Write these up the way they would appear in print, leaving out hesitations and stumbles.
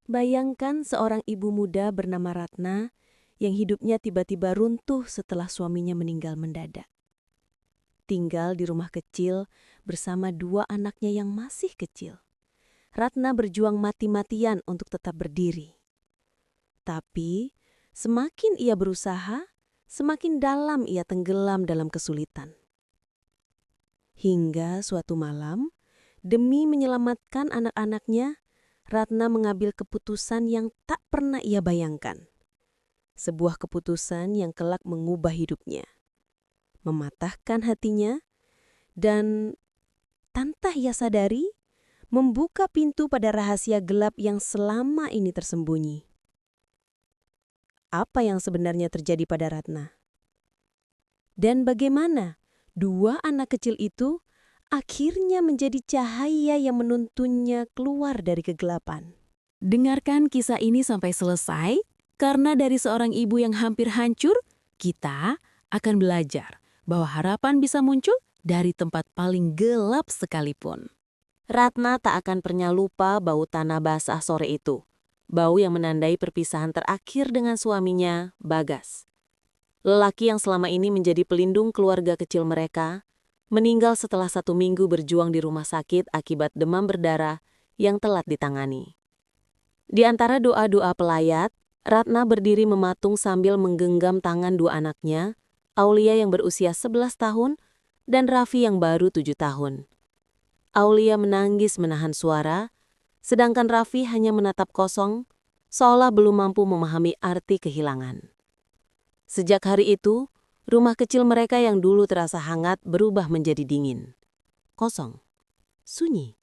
Bayangkan seorang ibu muda bernama Ratna yang hidupnya tiba-tiba runtuh setelah suaminya meninggal mendadak. Tinggal di rumah kecil bersama dua anaknya yang masih kecil. Ratna berjuang mati-matian untuk tetap berdiri. Tapi semakin ia berusaha, semakin dalam ia tenggelam dalam kesulitan. Hingga suatu malam, demi menyelamatkan anak-anaknya, Ratna mengambil keputusan yang tak pernah ia bayangkan. Sebuah keputusan yang kelak mengubah hidupnya, mematahkan hatinya, dan tanpa ia sadari, membuka pintu pada rahasia gelap yang selama ini tersembunyi. Apa yang sebenarnya terjadi pada Ratna? Dan bagaimana dua anak kecil itu akhirnya menjadi cahaya yang menuntunnya keluar dari kegelapan? Dengarkan kisah ini sampai selesai, karena dari seorang ibu yang hampir hancur, kita akan belajar bahwa harapan bisa muncul dari tempat paling gelap sekalipun. Ratna tak akan pernah lupa bau tanah basah sore itu. Bau yang menandai perpisahan terakhir dengan suaminya, Bagas. Lelaki yang selama ini menjadi pelindung keluarga kecil mereka, meninggal setelah 1 minggu berjuang di rumah sakit akibat demam berdarah yang telat ditangani. Di antara doa-doa pelayat, Ratna berdiri mematung sambil menggenggam tangan dua anaknya, Aulia yang berusia 11 tahun dan Raffi yang baru 7 tahun. Aulia menangis menahan suara, sedangkan Raffi hanya menatap kosong, seolah belum mampu memahami arti kehilangan. Sejak hari itu, rumah kecil mereka yang dulu terasa hangat berubah menjadi dingin. Kosong. Sunyi.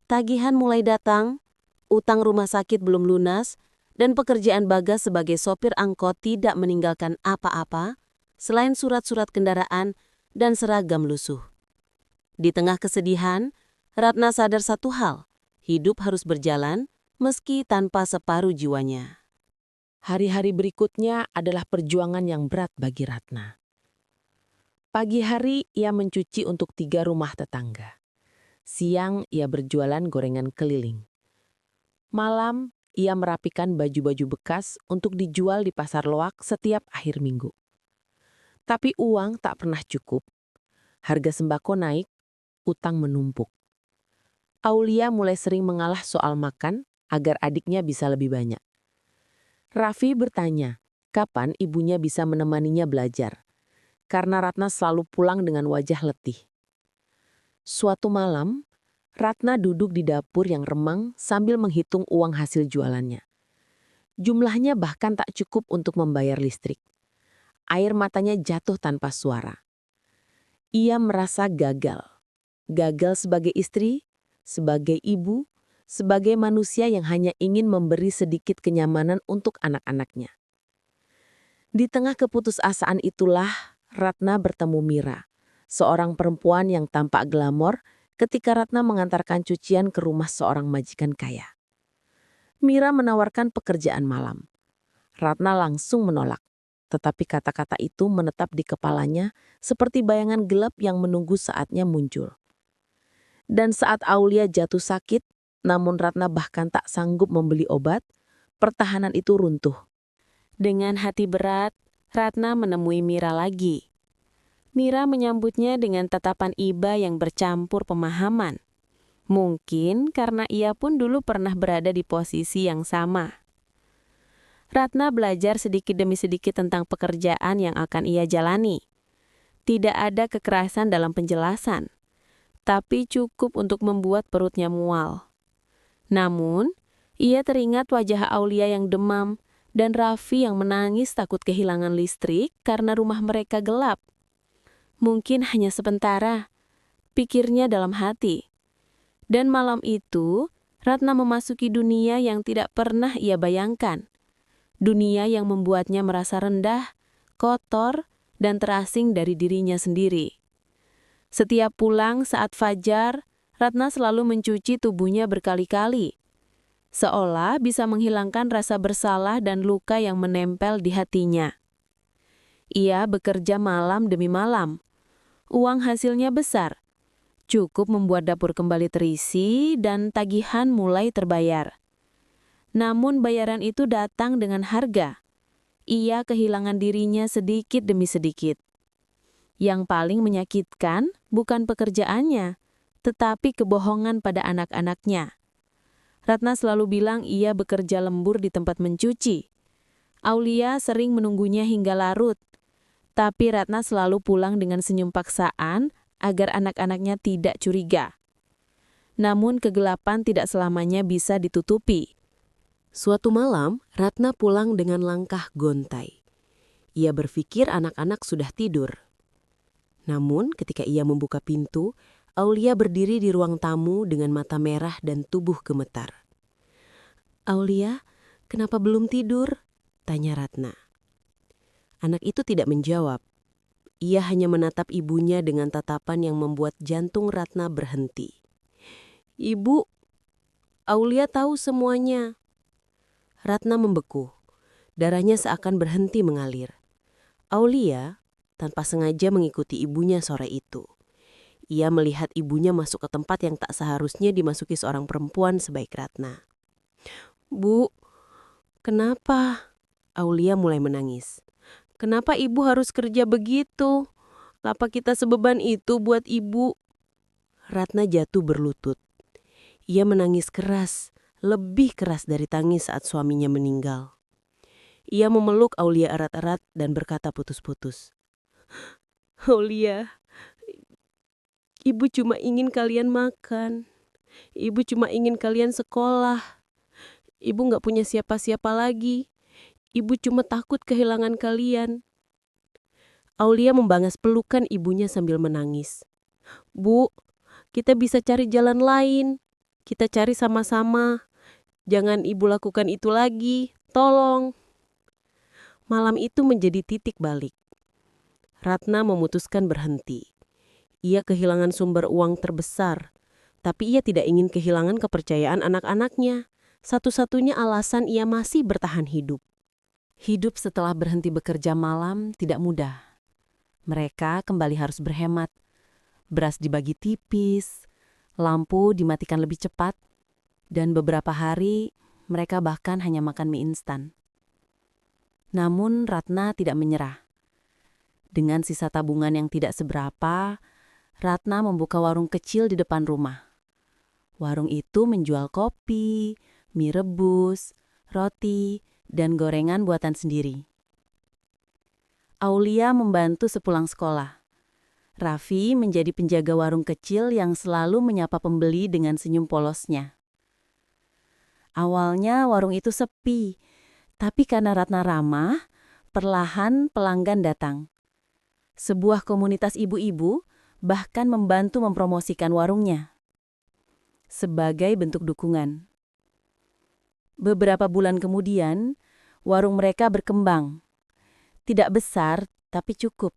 Tagihan mulai datang, utang rumah sakit belum lunas, dan pekerjaan Bagas sebagai sopir angkot tidak meninggalkan apa-apa selain surat-surat kendaraan dan seragam lusuh. Di tengah kesedihan, Ratna sadar satu hal, hidup harus berjalan meski tanpa separuh jiwanya. Hari-hari berikutnya adalah perjuangan yang berat bagi Ratna. Pagi hari ia mencuci untuk 3 rumah tetangga. Siang ia berjualan gorengan keliling. Malam, ia merapikan baju-baju bekas untuk dijual di pasar loak setiap akhir minggu. Tapi uang tak pernah cukup. Harga sembako naik, utang menumpuk. Aulia mulai sering mengalah soal makan agar adiknya bisa lebih banyak. Raffi bertanya, kapan ibunya bisa menemaninya belajar? Karena Ratna selalu pulang dengan wajah letih. Suatu malam, Ratna duduk di dapur yang remang sambil menghitung uang hasil jualannya. Jumlahnya bahkan tak cukup untuk membayar listrik. Air matanya jatuh tanpa suara. Ia merasa gagal. Gagal sebagai istri, sebagai ibu, sebagai manusia yang hanya ingin memberi sedikit kenyamanan untuk anak-anaknya. Di tengah keputusasaan itulah Ratna bertemu Mira, seorang perempuan yang tampak glamor ketika Ratna mengantarkan cucian ke rumah seorang majikan kaya. Mira menawarkan pekerjaan malam. Ratna langsung menolak, tetapi kata-kata itu menetap di kepalanya seperti bayangan gelap yang menunggu saatnya muncul. Dan saat Aulia jatuh sakit, namun Ratna bahkan tak sanggup membeli obat, pertahanan itu runtuh. Dengan hati berat, Ratna menemui Mira lagi. Mira menyambutnya dengan tatapan iba yang bercampur pemahaman. Mungkin karena ia pun dulu pernah berada di posisi yang sama. Ratna belajar sedikit demi sedikit tentang pekerjaan yang akan ia jalani. Tidak ada kekerasan dalam penjelasan, tapi cukup untuk membuat perutnya mual. Namun, ia teringat wajah Aulia yang demam dan Raffi yang menangis takut kehilangan listrik karena rumah mereka gelap. Mungkin hanya sementara, pikirnya dalam hati. Dan malam itu, Ratna memasuki dunia yang tidak pernah ia bayangkan. Dunia yang membuatnya merasa rendah, kotor, dan terasing dari dirinya sendiri. Setiap pulang saat fajar, Ratna selalu mencuci tubuhnya berkali-kali, seolah bisa menghilangkan rasa bersalah dan luka yang menempel di hatinya. Ia bekerja malam demi malam. Uang hasilnya besar, cukup membuat dapur kembali terisi dan tagihan mulai terbayar. Namun bayaran itu datang dengan harga. Ia kehilangan dirinya sedikit demi sedikit. Yang paling menyakitkan bukan pekerjaannya, tetapi kebohongan pada anak-anaknya. Ratna selalu bilang ia bekerja lembur di tempat mencuci. Aulia sering menunggunya hingga larut, tapi Ratna selalu pulang dengan senyum paksaan agar anak-anaknya tidak curiga. Namun kegelapan tidak selamanya bisa ditutupi. Suatu malam, Ratna pulang dengan langkah gontai. Ia berpikir anak-anak sudah tidur. Namun ketika ia membuka pintu, Aulia berdiri di ruang tamu dengan mata merah dan tubuh gemetar. "Aulia, kenapa belum tidur?" tanya Ratna. Anak itu tidak menjawab. Ia hanya menatap ibunya dengan tatapan yang membuat jantung Ratna berhenti. "Ibu, Aulia tahu semuanya." Ratna membeku. Darahnya seakan berhenti mengalir. Aulia tanpa sengaja mengikuti ibunya sore itu. Ia melihat ibunya masuk ke tempat yang tak seharusnya dimasuki seorang perempuan sebaik Ratna. "Bu, kenapa?" Aulia mulai menangis. "Kenapa ibu harus kerja begitu? Apa kita sebeban itu buat ibu?" Ratna jatuh berlutut. Ia menangis keras, lebih keras dari tangis saat suaminya meninggal. Ia memeluk Aulia erat-erat dan berkata putus-putus, "Aulia, ibu cuma ingin kalian makan. Ibu cuma ingin kalian sekolah. Ibu gak punya siapa-siapa lagi. Ibu cuma takut kehilangan kalian." Aulia membangas pelukan ibunya sambil menangis. "Bu, kita bisa cari jalan lain. Kita cari sama-sama. Jangan ibu lakukan itu lagi. Tolong." Malam itu menjadi titik balik. Ratna memutuskan berhenti. Ia kehilangan sumber uang terbesar, tapi ia tidak ingin kehilangan kepercayaan anak-anaknya. Satu-satunya alasan ia masih bertahan hidup. Hidup setelah berhenti bekerja malam tidak mudah. Mereka kembali harus berhemat. Beras dibagi tipis, lampu dimatikan lebih cepat, dan beberapa hari mereka bahkan hanya makan mie instan. Namun Ratna tidak menyerah. Dengan sisa tabungan yang tidak seberapa, Ratna membuka warung kecil di depan rumah. Warung itu menjual kopi, mie rebus, roti, dan gorengan buatan sendiri. Aulia membantu sepulang sekolah. Raffi menjadi penjaga warung kecil yang selalu menyapa pembeli dengan senyum polosnya. Awalnya warung itu sepi, tapi karena Ratna ramah, perlahan pelanggan datang. Sebuah komunitas ibu-ibu bahkan membantu mempromosikan warungnya sebagai bentuk dukungan. Beberapa bulan kemudian, warung mereka berkembang. Tidak besar, tapi cukup.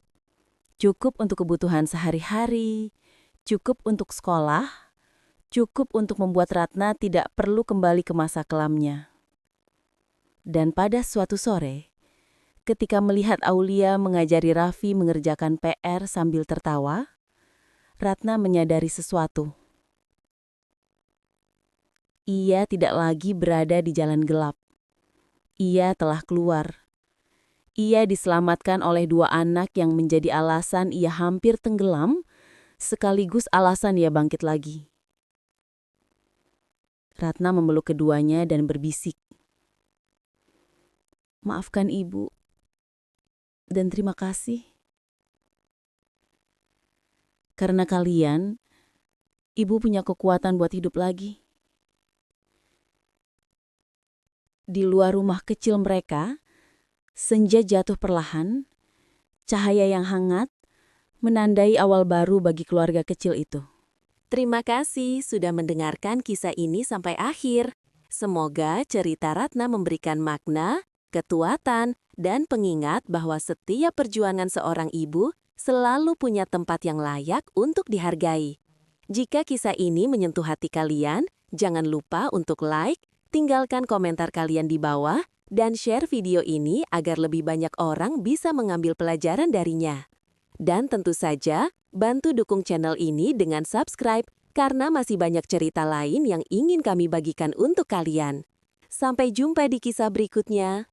Cukup untuk kebutuhan sehari-hari, cukup untuk sekolah, cukup untuk membuat Ratna tidak perlu kembali ke masa kelamnya. Dan pada suatu sore, ketika melihat Aulia mengajari Raffi mengerjakan PR sambil tertawa, Ratna menyadari sesuatu. Ia tidak lagi berada di jalan gelap. Ia telah keluar. Ia diselamatkan oleh dua anak yang menjadi alasan ia hampir tenggelam, sekaligus alasan ia bangkit lagi. Ratna memeluk keduanya dan berbisik, "Maafkan ibu, dan terima kasih. Karena kalian, ibu punya kekuatan buat hidup lagi." Di luar rumah kecil mereka, senja jatuh perlahan, cahaya yang hangat menandai awal baru bagi keluarga kecil itu. Terima kasih sudah mendengarkan kisah ini sampai akhir. Semoga cerita Ratna memberikan makna, kekuatan, dan pengingat bahwa setiap perjuangan seorang ibu selalu punya tempat yang layak untuk dihargai. Jika kisah ini menyentuh hati kalian, jangan lupa untuk like, tinggalkan komentar kalian di bawah, dan share video ini agar lebih banyak orang bisa mengambil pelajaran darinya. Dan tentu saja, bantu dukung channel ini dengan subscribe karena masih banyak cerita lain yang ingin kami bagikan untuk kalian. Sampai jumpa di kisah berikutnya.